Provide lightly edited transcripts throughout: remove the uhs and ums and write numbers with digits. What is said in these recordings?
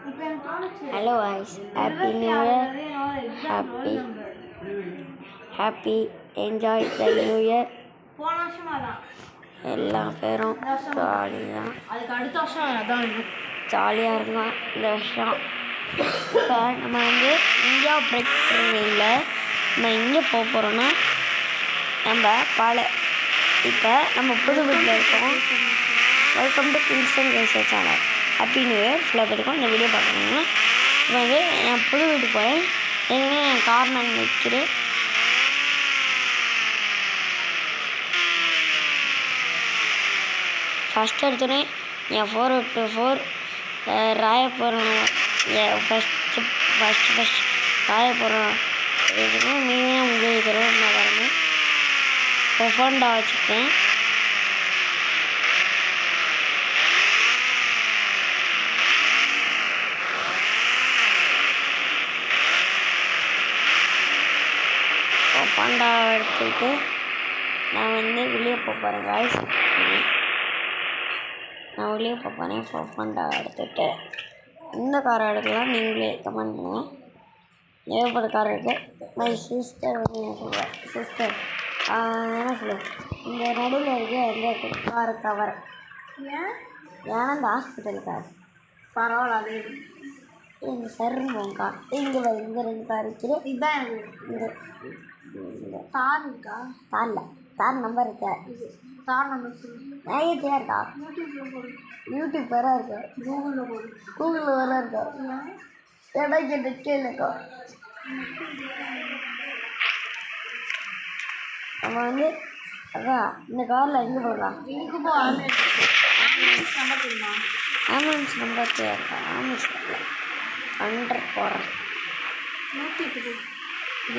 Hello guys, happy new year, happy enjoy the new year. எல்லா பேரும் ஜாலியாக இருக்கும் இந்த வருஷம். இப்போ நம்ம வந்து இந்தியா பிரேக் ட்ரெயினில் நம்ம எங்கே போக போகிறோன்னா இப்போ நம்ம புது வீட்டில் இருக்கோம். Welcome to Kingston research channel. Happy new year. ஃபுல்லாக போயிருக்கோம். இந்த வீடியோ பார்க்கணுங்கன்னா இப்போ வந்து நான் புது வீட்டுக்கு போய் எதுவுமே என் கார் நான் நிற்கிறேன். ஃபஸ்ட் எடுத்தோடனே என் 4 ராயபுரம் ஃபஸ்ட்டு ராயபுரம் இதுக்கும் மீனே உங்களுக்கு நான் வரணும். ஒஃபண்டா வச்சுருக்கேன். ஒஃபண்டா எடுத்துக்கிட்டு நான் வந்து வெளியே போகிறேன் காய்ஸ். நான் வெளியே போகிறேன். ஒஃபண்டா எடுத்துகிட்டு இந்த காரை எடுக்கலாம். நீங்களே கமெண்ட் பண்ணுங்கள். ஏகப்பட்ட கார் இருக்குது. மை சிஸ்டர் வந்து என்ன சொல்லுவேன், சிஸ்டர் என்ன சொல்லுவேன், இந்த நடுவில் இருக்க அந்த காரை கவர் ஏன்னா இந்த ஹாஸ்பிட்டல் கார் பரவாயில்ல. அது இந்த சருங்கக்கா இங்கே 2 கார் இருக்குது. இதுதான் இந்த தார் இருக்கா? தார் நம்பர் இருக்கா? தார் நம்பர் சொல்லு. இருக்கா? யூடியூப் வேற இருக்கா? கூகுளில் வேற இருக்கா? எனக்கு கேளுக்கா. நம்ம வந்து அதான் இந்த காரில் எங்கே போகலாம்? ஆம்புலன்ஸ் நம்பர் இருக்கா? ஆம்புலன்ஸ் 100 போகிறேன்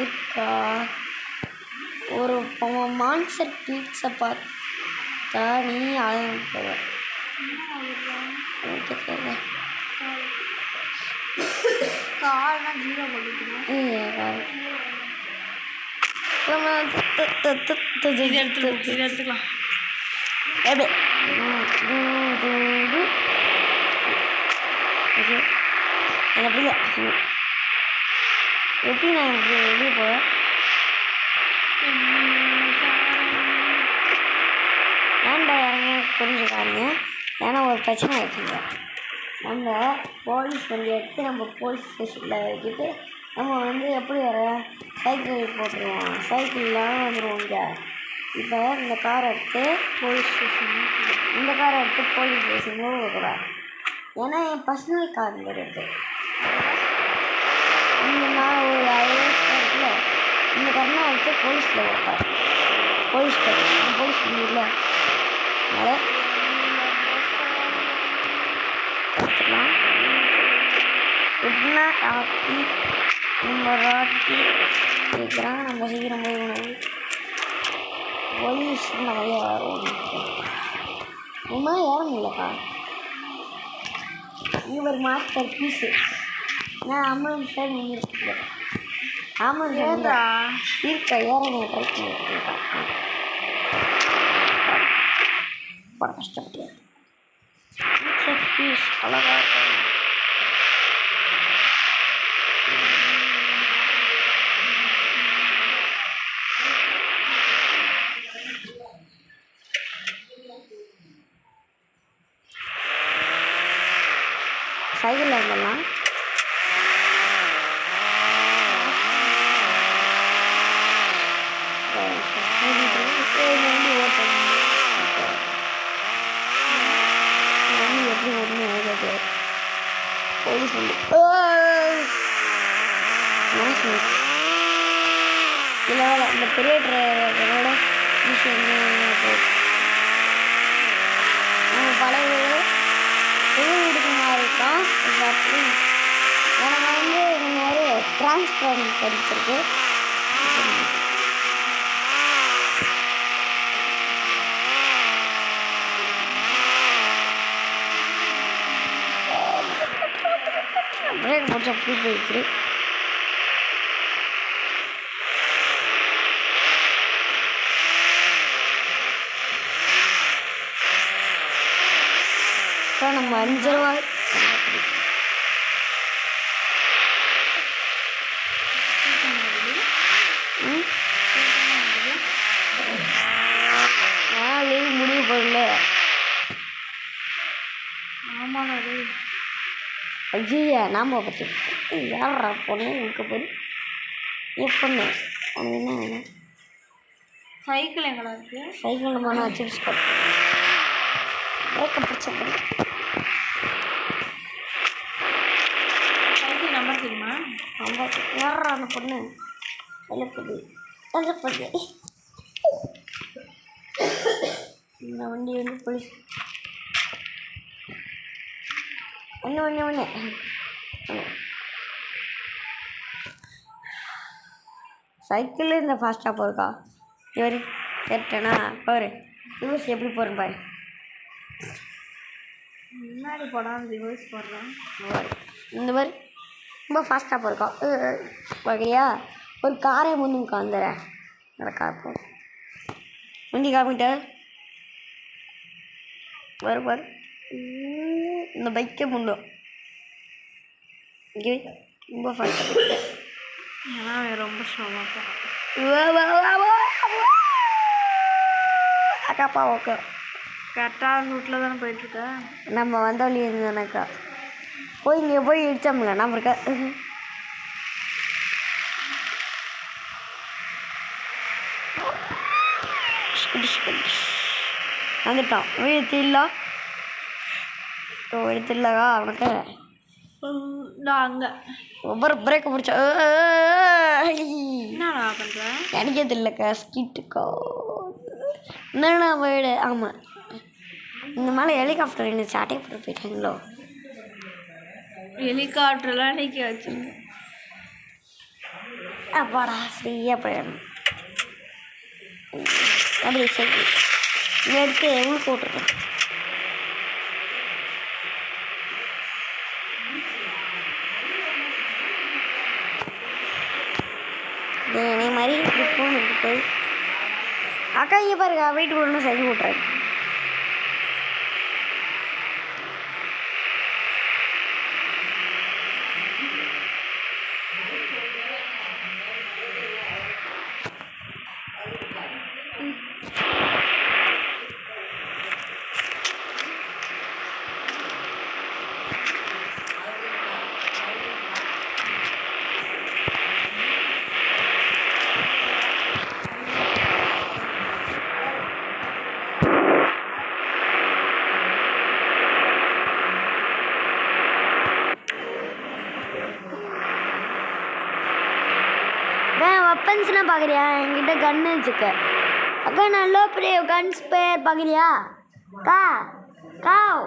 இருக்கா? ஒரு மான்சர் பீட்ஸை பார்த்தா நீ ஆயிரம் போடுவேன். கார்னா 0 போட்டுக்கலாம். எடுத்துக்கலாம். எப்படி நான் வெளியே போவேன்? ஏன்டா இறங்க புரிஞ்சுக்காருங்க. ஏன்னா ஒரு பிரச்சனை ஆகிடுச்சுங்க. நம்ம போலீஸ் வண்டி எடுத்து நம்ம போலீஸ் ஸ்டேஷனில் வச்சுட்டு நம்ம வந்து எப்படி வர சைக்கிள் போட்டுருவோம். சைக்கிள்லாம் வந்துடுவோம். இங்கே இப்போ இந்த காரை எடுத்து போலீஸ் ஸ்டேஷனில் போகக்கூடாது. ஏன்னா என் பர்சனல் கார் இருக்குது. நான் ஒரு 50 இருக்குல்ல, இந்த காரனை எடுத்து போலீஸில் வைப்பேன். போலீஸ் இல்லை அதை எடுத்துக்கலாம். எப்படின்னா ராக்கி கேட்குறாங்க. நம்ம சீக்கிரம் போய் போலீஸ் நிறைய வரும். ரொம்ப ஏற முடியலக்கா. இங்கே ஒரு மாஸ்டர் பீஸு. நான் ஆம்புலன்ஸ் நின்றுருக்கேன். ஆம்புலன்ஸ் இருக்க ஏறணும் ட்ரை பண்ணியிருக்கேன். கஷ்டப்பட்டு பீஸ் அழகாக இருக்கும். சைக்கிளில் இருந்தெல்லாம் எப்படி ஒன்று எழுதாது. போலீஸ் வந்து இல்லை இந்த பெரிய டிரைவரோட விஷயம் என்ன போகுது. நம்ம பழைய புது வீடுக்கு மாதிரி இருக்கோம். எனக்கு வந்து இந்த மாதிரி டிரான்ஸ்பர் படிச்சிருக்கு. பிரேக் போட்டு அப்படி போயிடுச்சு. நம்ம 5 ரூபாய் ஐயா நாம பற்றி யாரா பொண்ணு இருக்க போது என் பொண்ணு உனக்கு என்ன வேணும்? சைக்கிள் எங்கடா இருக்கு? சைக்கிள் போனால் சிப்ஸ் கட்டு பிரேக்கை பிடிச்ச பொண்ணு. சைக்கிள் நம்பர் தெரியுமா? ரொம்ப யாரா அந்த பொண்ணு எழுப்புது எழுப்புது. இந்த வண்டி வந்து போலீஸ் ஒன்று சைக்கிள் இந்த ஃபாஸ்ட்டாக போயிருக்கா இவர் கேட்டேனா பாரு ரிவர்ஸ் எப்படி போகிறேன் பாரு. முன்னாடி போடாமல் ரிவர்ஸ் போடுறான் பாரு இந்த மாதிரி ரொம்ப ஃபாஸ்ட்டாக போயிருக்கா பார்க்குறியா? ஒரு காரை முன்னு உட்காந்துறேன் அந்த கார் போ வண்டி காமிட்ட பாரு பாரு இந்த பைக்கே முன்னும் இங்கே ரொம்ப ஃபாஸ்ட்டாக ஏன்னா ரொம்ப ஸ்லோவாக போகிறான். அக்காப்பா ஓகே கரெக்டாக ரூட்டில் தானே போயிட்டுருக்க. நம்ம வந்த வழி இருந்தானாக்கா போய் இங்கே போய் இடிச்சோம்ல நம்ம இருக்க வந்துட்டான் வீழ்த்தில்லா எடுத்துடலக்கா அவனுக்கு நான் அங்கே ஒவ்வொரு பிரேக்கை பிடிச்சா என்னடா பண்ணுறேன் எனக்கே தெரியலக்கா ஸ்கிட்டுக்கா என்னண்ணா வீடு. ஆமாம் இந்த மேலே ஹெலிகாப்டர் என்ன சாட்டையை போட்டு போயிட்டாங்களோ. ஹெலிகாப்டர்லாம் நிற்க வச்சுருங்க. அப்பாடா ஃப்ரீயாக போயிடணும். அப்படி சரி இங்கே எடுத்து எவ்வளோ போட்டுருக்கேன். இதே மாதிரி இப்படி போய் அக்கா இங்கே பாருங்க வீட்டுக்கு ஒன்று சைக்கிள் ஓட்டுறேன். வெப்பன்ஸ்னா பார்க்குறியா? என்கிட்ட கன்னு வச்சுக்க அக்கா. நல்ல பெரிய கன்ஸ் பேர் பார்க்குறியா? கா காவ்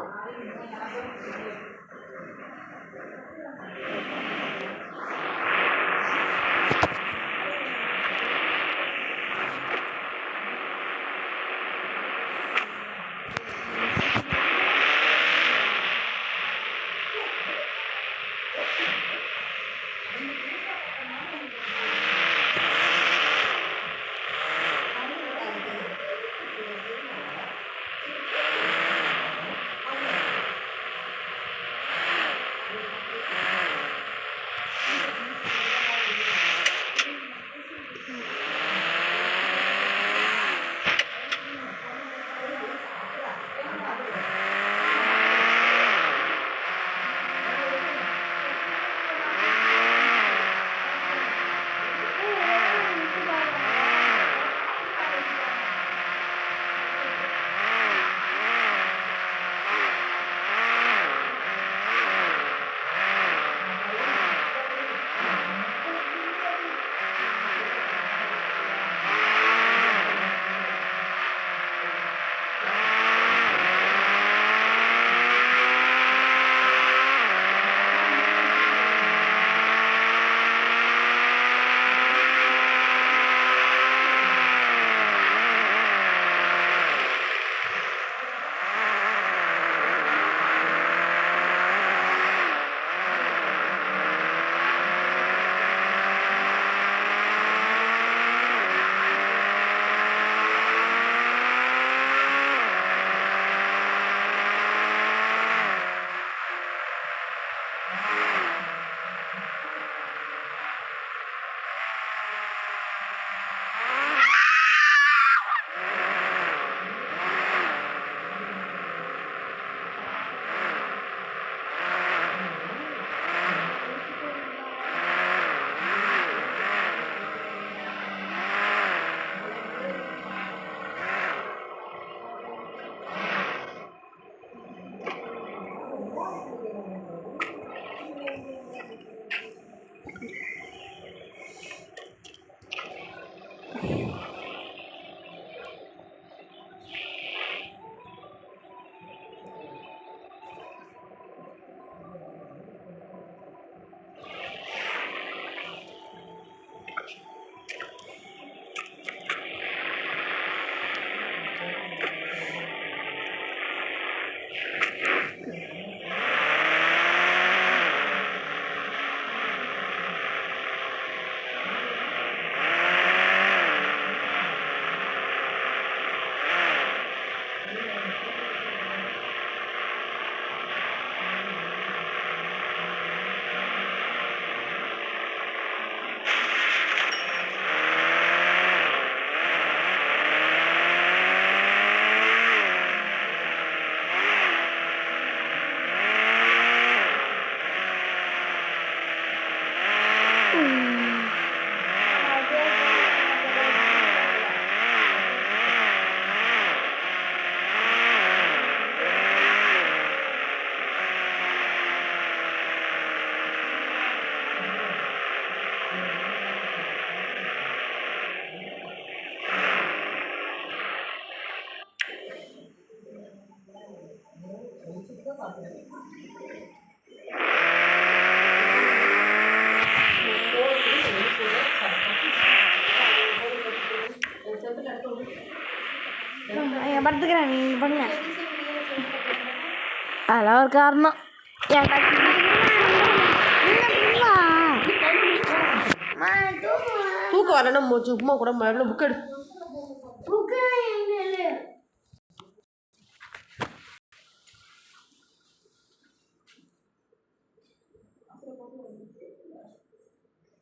படுத்துக்கிறேன் நீங்கள் பண்ணுங்க. அதெல்லாம் ஒரு காரணம். தூக்கம் வரணும். சும்மா கூட புக் எடு.